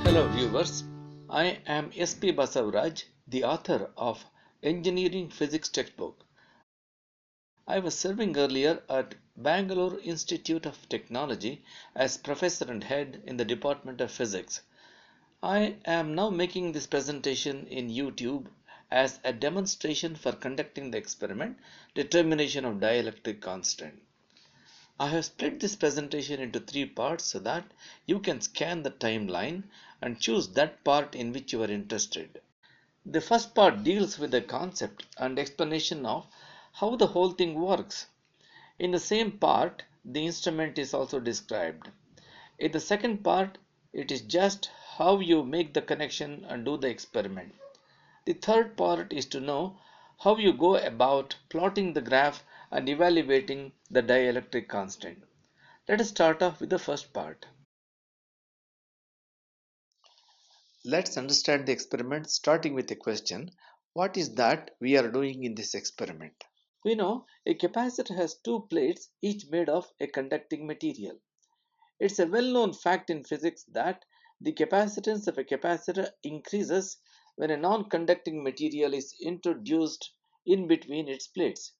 Hello viewers, I am SP Basavaraj, the author of Engineering Physics Textbook. I was serving earlier at Bangalore Institute of Technology as Professor and Head in the Department of Physics. I am now making this presentation in YouTube as a demonstration for conducting the experiment determination of dielectric constant. I have split this presentation into three parts so that you can scan the timeline and choose that part in which you are interested. The first part deals with the concept and explanation of how the whole thing works. In the same part, the instrument is also described. In the second part, it is just how you make the connection and do the experiment. The third part is to know how you go about plotting the graph and evaluating the dielectric constant. Let us start off with the first part. Let's understand the experiment starting with a question. What is that we are doing in this experiment? We know a capacitor has two plates each made of a conducting material. It's a well-known fact in physics that the capacitance of a capacitor increases when a non-conducting material is introduced in between its plates.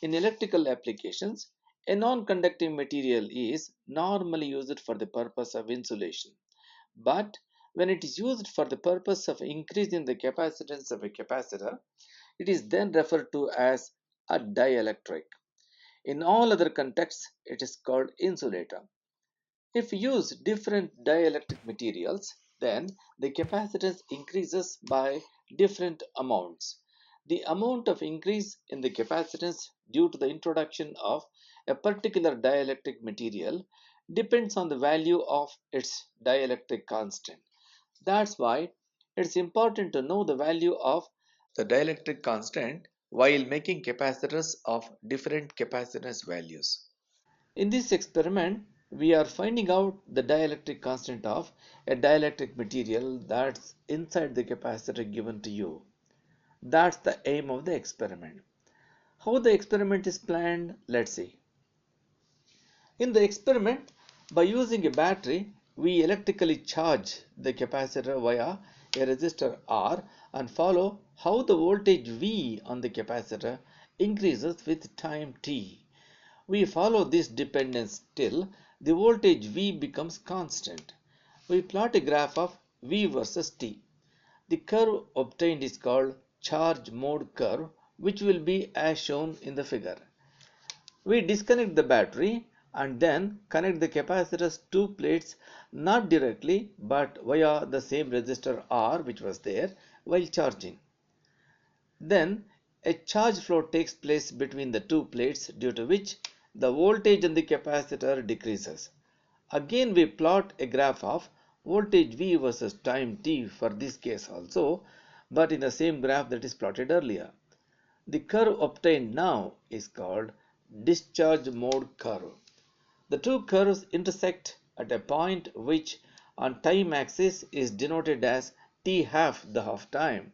In electrical applications, a non-conducting material is normally used for the purpose of insulation. But when it is used for the purpose of increasing the capacitance of a capacitor, it is then referred to as a dielectric. In all other contexts, it is called insulator. If we use different dielectric materials, then the capacitance increases by different amounts. The amount of increase in the capacitance due to the introduction of a particular dielectric material depends on the value of its dielectric constant. That's why it's important to know the value of the dielectric constant while making capacitors of different capacitance values. In this experiment, we are finding out the dielectric constant of a dielectric material that's inside the capacitor given to you. That's the aim of the experiment. How the experiment is planned, let's see. In the experiment, by using a battery, we electrically charge the capacitor via a resistor R and follow how the voltage V on the capacitor increases with time t. We follow this dependence till the voltage V becomes constant. We plot a graph of V versus t. The curve obtained is called charge mode curve, which will be as shown in the figure. We disconnect the battery and then connect the capacitor's two plates not directly but via the same resistor R which was there while charging. Then a charge flow takes place between the two plates due to which the voltage in the capacitor decreases. Again we plot a graph of voltage V versus time t for this case also, but in the same graph that is plotted earlier. The curve obtained now is called discharge mode curve. The two curves intersect at a point which on time axis is denoted as t half, the half time.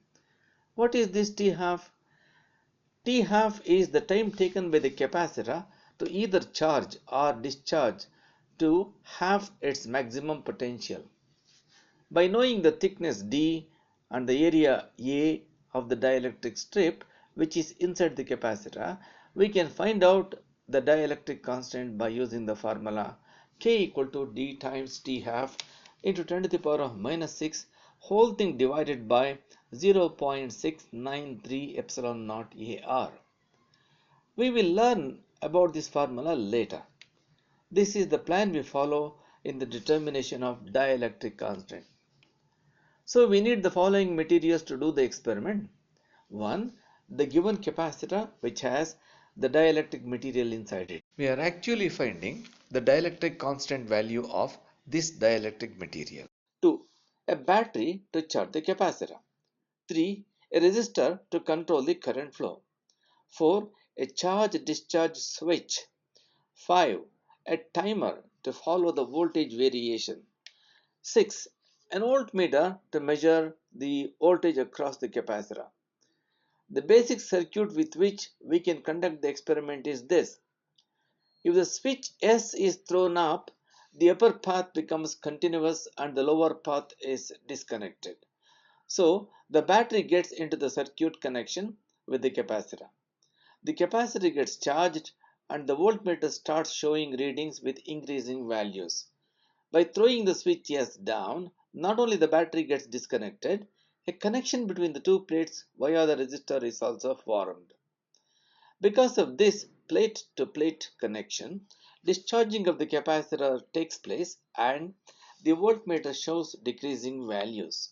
What is this t half? T half is the time taken by the capacitor to either charge or discharge to half its maximum potential. By knowing the thickness d and the area A of the dielectric strip which is inside the capacitor, we can find out the dielectric constant by using the formula K equal to d times t half into 10 to the power of minus 6 whole thing divided by 0.693 epsilon naught AR. We will learn about this formula later. This is the plan we follow in the determination of dielectric constant. So we need the following materials to do the experiment. 1. The given capacitor which has the dielectric material inside it. We are actually finding the dielectric constant value of this dielectric material. 2. A battery to charge the capacitor. 3. A resistor to control the current flow. 4. A charge-discharge switch. 5. A timer to follow the voltage variation. 6. An voltmeter to measure the voltage across the capacitor. The basic circuit with which we can conduct the experiment is this. If the switch S is thrown up, the upper path becomes continuous and the lower path is disconnected. So the battery gets into the circuit connection with the capacitor. The capacitor gets charged and the voltmeter starts showing readings with increasing values. By throwing the switch S down, not only the battery gets disconnected, a connection between the two plates via the resistor is also formed. Because of this plate-to-plate connection, discharging of the capacitor takes place and the voltmeter shows decreasing values.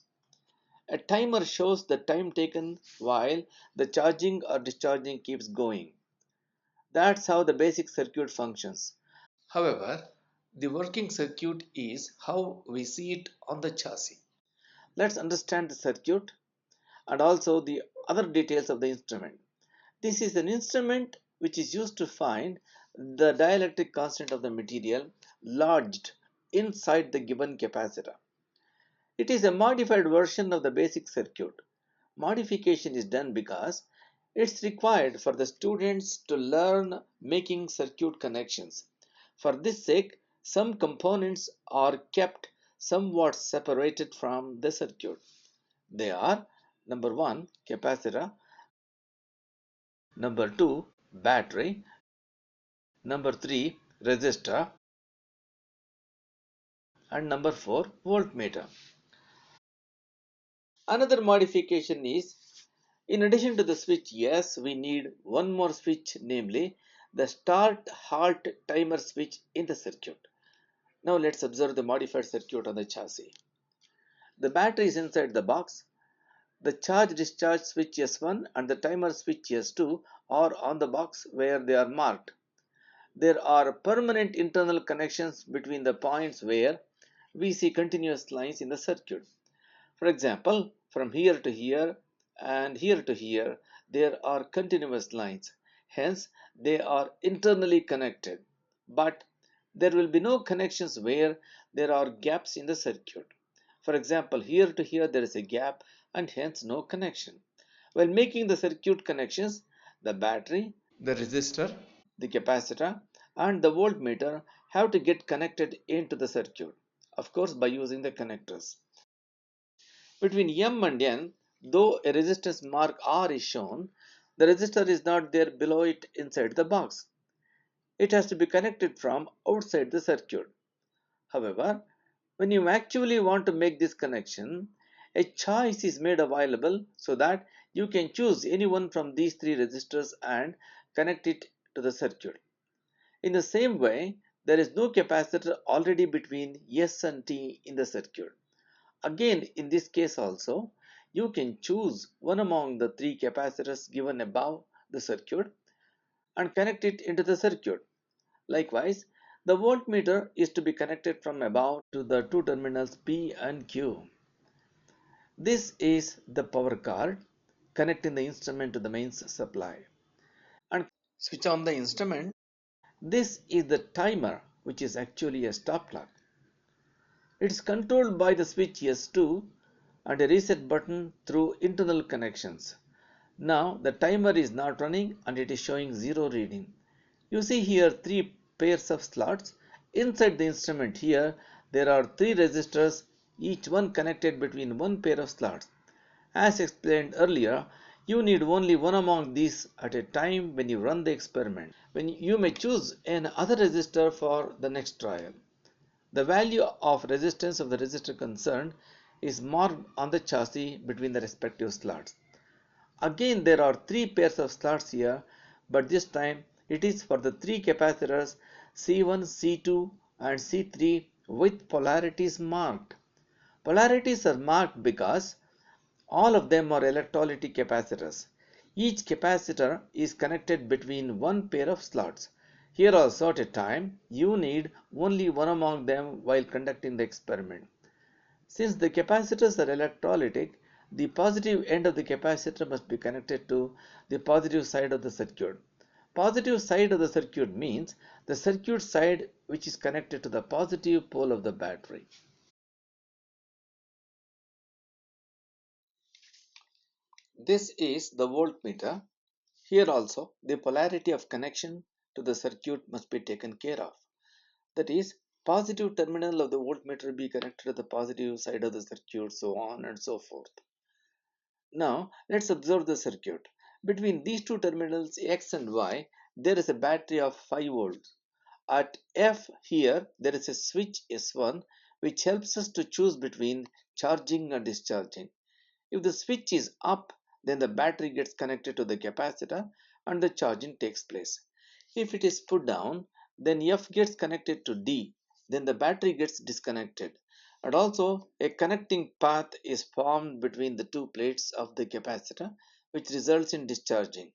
A timer shows the time taken while the charging or discharging keeps going. That's how the basic circuit functions. However, the working circuit is how we see it on the chassis. Let's understand the circuit and also the other details of the instrument. This is an instrument which is used to find the dielectric constant of the material lodged inside the given capacitor. It is a modified version of the basic circuit. Modification is done because it's required for the students to learn making circuit connections. For this sake, some components are kept somewhat separated from the circuit. They are number 1 capacitor, number 2 battery, number 3 resistor, and number 4 voltmeter. Another modification is, in addition to the switch S, we need one more switch, namely the start halt timer switch in the circuit. Now let's observe the modified circuit on the chassis. The battery is inside the box. The charge discharge switch S1 and the timer switch S2 are on the box where they are marked. There are permanent internal connections between the points where we see continuous lines in the circuit. For example, from here to here and here to here, there are continuous lines. Hence, they are internally connected. But there will be no connections where there are gaps in the circuit. For example, here to here there is a gap and hence no connection. While making the circuit connections, the battery, the resistor, the capacitor, and the voltmeter have to get connected into the circuit, of course by using the connectors. Between M and N, though a resistance mark R is shown, the resistor is not there below it inside the box. It has to be connected from outside the circuit. However, when you actually want to make this connection, a choice is made available so that you can choose any one from these three resistors and connect it to the circuit. In the same way, there is no capacitor already between S and T in the circuit. Again, in this case also, you can choose one among the three capacitors given above the circuit and connect it into the circuit. Likewise, the voltmeter is to be connected from above to the two terminals P and Q. This is the power card connecting the instrument to the mains supply. And switch on the instrument. This is the timer, which is actually a stop clock. It is controlled by the switch S2 and a reset button through internal connections. Now the timer is not running and it is showing 0 reading. You see here 3 pairs of slots. Inside the instrument here there are 3 resistors, each one connected between one pair of slots. As explained earlier, you need only one among these at a time when you run the experiment. When you may choose another resistor for the next trial. The value of resistance of the resistor concerned is marked on the chassis between the respective slots. Again, there are 3 pairs of slots here, but this time it is for the 3 capacitors C1, C2 and C3 with polarities marked. Polarities are marked because all of them are electrolytic capacitors. Each capacitor is connected between one pair of slots. Here also at a time, you need only one among them while conducting the experiment. Since the capacitors are electrolytic, the positive end of the capacitor must be connected to the positive side of the circuit. Positive side of the circuit means the circuit side which is connected to the positive pole of the battery. This is the voltmeter. Here also, the polarity of connection to the circuit must be taken care of. That is, positive terminal of the voltmeter be connected to the positive side of the circuit, so on and so forth. Now let's observe the circuit. Between these two terminals X and Y, there is a battery of 5 volts. At F here, there is a switch S1 which helps us to choose between charging and discharging. If the switch is up, then the battery gets connected to the capacitor and the charging takes place. If it is put down, then F gets connected to D, then the battery gets disconnected. And also, a connecting path is formed between the two plates of the capacitor, which results in discharging.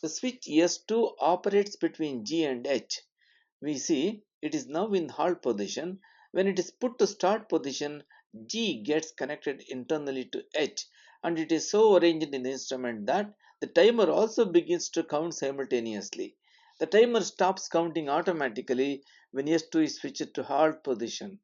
The switch S2 operates between G and H. We see it is now in halt position. When it is put to start position, G gets connected internally to H, and it is so arranged in the instrument that the timer also begins to count simultaneously. The timer stops counting automatically when S2 is switched to halt position.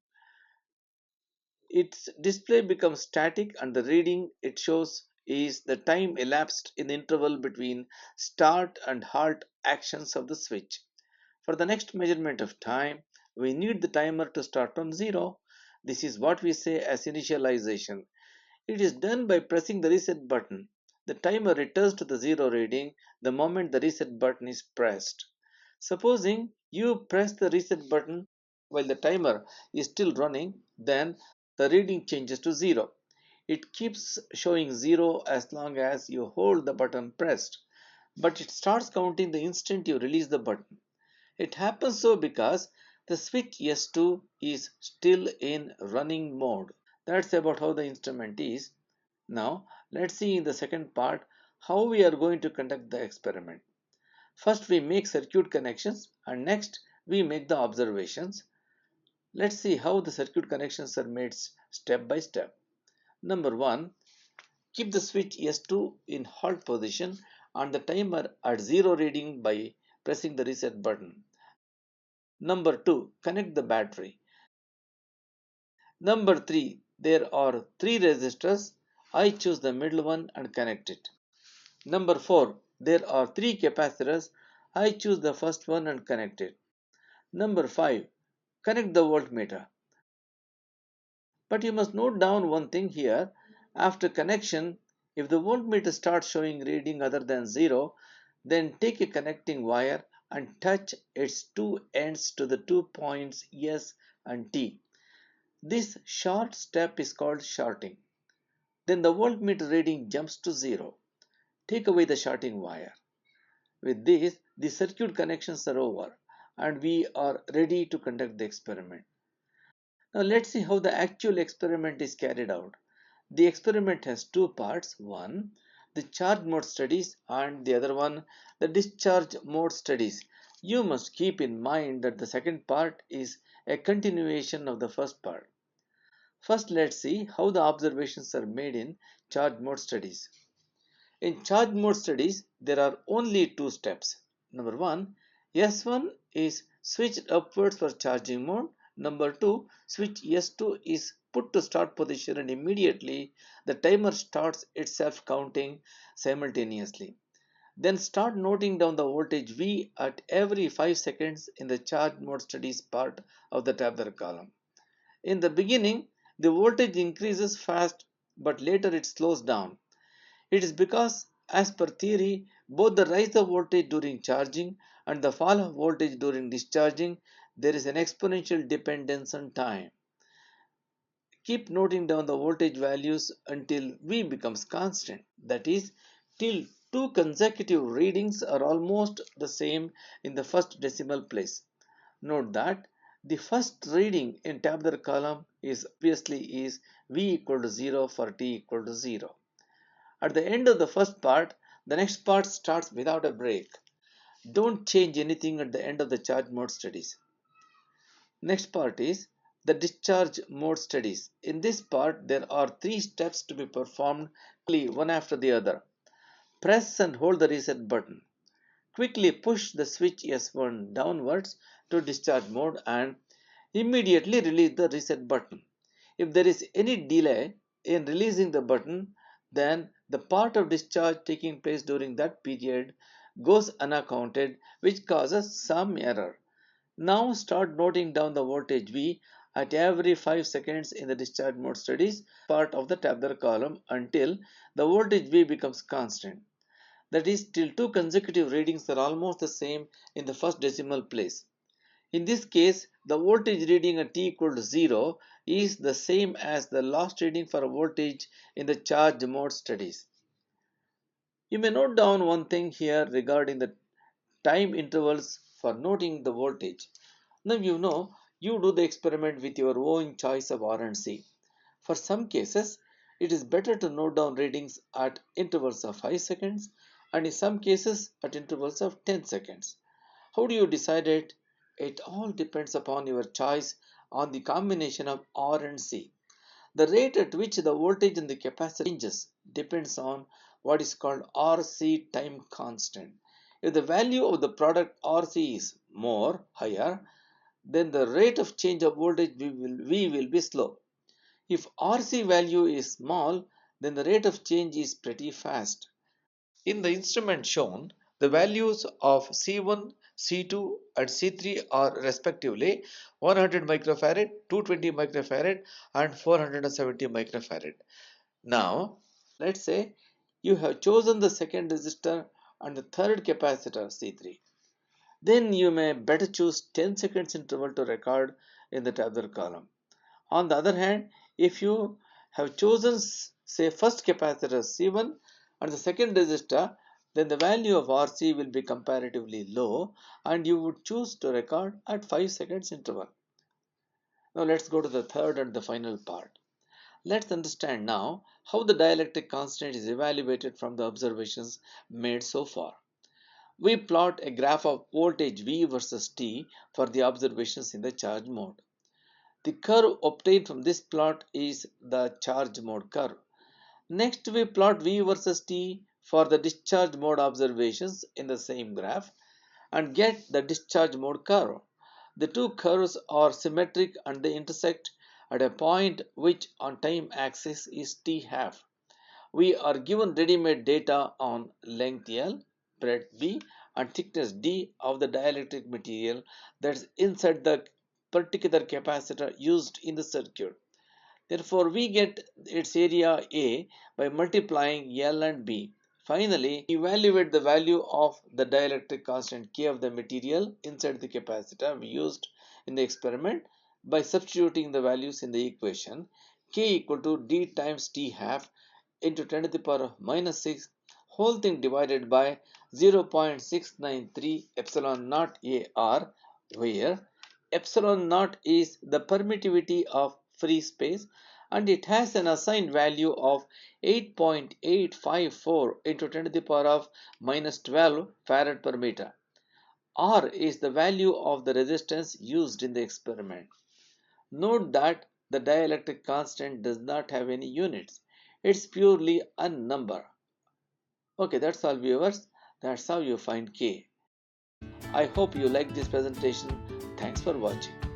Its display becomes static, and the reading it shows is the time elapsed in the interval between start and halt actions of the switch. For the next measurement of time, we need the timer to start from 0. This is what we say as initialization. It is done by pressing the reset button. The timer returns to the 0 reading the moment the reset button is pressed. Supposing you press the reset button while the timer is still running, then the reading changes to 0. It keeps showing 0 as long as you hold the button pressed, but it starts counting the instant you release the button. It happens so because the switch S2 is still in running mode. That's about how the instrument is. Now let's see in the second part how we are going to conduct the experiment. First we make circuit connections and next we make the observations. Let's see how the circuit connections are made step by step. Number 1. Keep the switch S2 in halt position and the timer at 0 reading by pressing the reset button. Number 2. Connect the battery. Number 3. There are 3 resistors. I choose the middle one and connect it. Number 4. There are 3 capacitors. I choose the first one and connect it. Number 5. Connect the voltmeter. But you must note down one thing here. After connection, if the voltmeter starts showing reading other than 0, then take a connecting wire and touch its two ends to the 2 points S and T. This short step is called shorting. Then the voltmeter reading jumps to 0. Take away the shorting wire. With this, the circuit connections are over and we are ready to conduct the experiment. Now let's see how the actual experiment is carried out. The experiment has two parts. One, the charge mode studies, and the other one, the discharge mode studies. You must keep in mind that the second part is a continuation of the first part. First, let's see how the observations are made in charge mode studies. In charge mode studies, there are only two steps. Number 1, S1 is switched upwards for charging mode. Number 2, switch S2 is put to start position and immediately the timer starts itself counting simultaneously. Then start noting down the voltage V at every 5 seconds in the charge mode studies part of the tabular column. In the beginning, the voltage increases fast, but later it slows down. It is because, as per theory, both the rise of voltage during charging and the fall of voltage during discharging, there is an exponential dependence on time. Keep noting down the voltage values until V becomes constant. That is, till two consecutive readings are almost the same in the first decimal place. Note that the first reading in tabular column is obviously is V equal to 0 for t equal to 0. At the end of the first part, the next part starts without a break. Don't change anything at the end of the charge mode studies. Next part is the discharge mode studies. In this part, there are 3 steps to be performed quickly one after the other. Press and hold the reset button. Quickly push the switch S1 downwards to discharge mode and immediately release the reset button. If there is any delay in releasing the button, then the part of discharge taking place during that period goes unaccounted, which causes some error. Now start noting down the voltage V at every 5 seconds in the discharge mode studies part of the tabular column until the voltage V becomes constant. That is, till two consecutive readings are almost the same in the first decimal place. In this case, the voltage reading at t equal to 0 is the same as the last reading for a voltage in the charge mode studies. You may note down one thing here regarding the time intervals for noting the voltage. Now you do the experiment with your own choice of R and C. For some cases, it is better to note down readings at intervals of 5 seconds and in some cases at intervals of 10 seconds. How do you decide it? It all depends upon your choice on the combination of R and C. The rate at which the voltage in the capacitor changes depends on what is called RC time constant. If the value of the product RC is higher, then the rate of change of voltage V will be slow. If RC value is small, then the rate of change is pretty fast. In the instrument shown, the values of C1, C2 and C3 are respectively 100 microfarad, 220 microfarad and 470 microfarad. Now, let's say you have chosen the second resistor and the third capacitor C3. Then you may better choose 10 seconds interval to record in the tabular column. On the other hand, if you have chosen say first capacitor C1 and the second resistor, then the value of RC will be comparatively low and you would choose to record at 5 seconds interval. Now let's go to the third and the final part. Let's understand now how the dielectric constant is evaluated from the observations made so far. We plot a graph of voltage V versus T for the observations in the charge mode. The curve obtained from this plot is the charge mode curve. Next, we plot V versus T for the discharge mode observations in the same graph and get the discharge mode curve. The two curves are symmetric and they intersect at a point which on time axis is T half. We are given ready-made data on length L, breadth B and thickness D of the dielectric material that is inside the particular capacitor used in the circuit. Therefore, we get its area A by multiplying L and B. Finally, evaluate the value of the dielectric constant K of the material inside the capacitor we used in the experiment by substituting the values in the equation. K equal to D times T half into 10 to the power of minus 6 whole thing divided by 0.693 epsilon naught AR, where epsilon naught is the permittivity of free space and it has an assigned value of 8.854 into 10 to the power of minus 12 farad per meter. R is the value of the resistance used in the experiment. Note that the dielectric constant does not have any units. It's purely a number. Okay, that's all viewers. That's how you find K. I hope you like this presentation. Thanks for watching.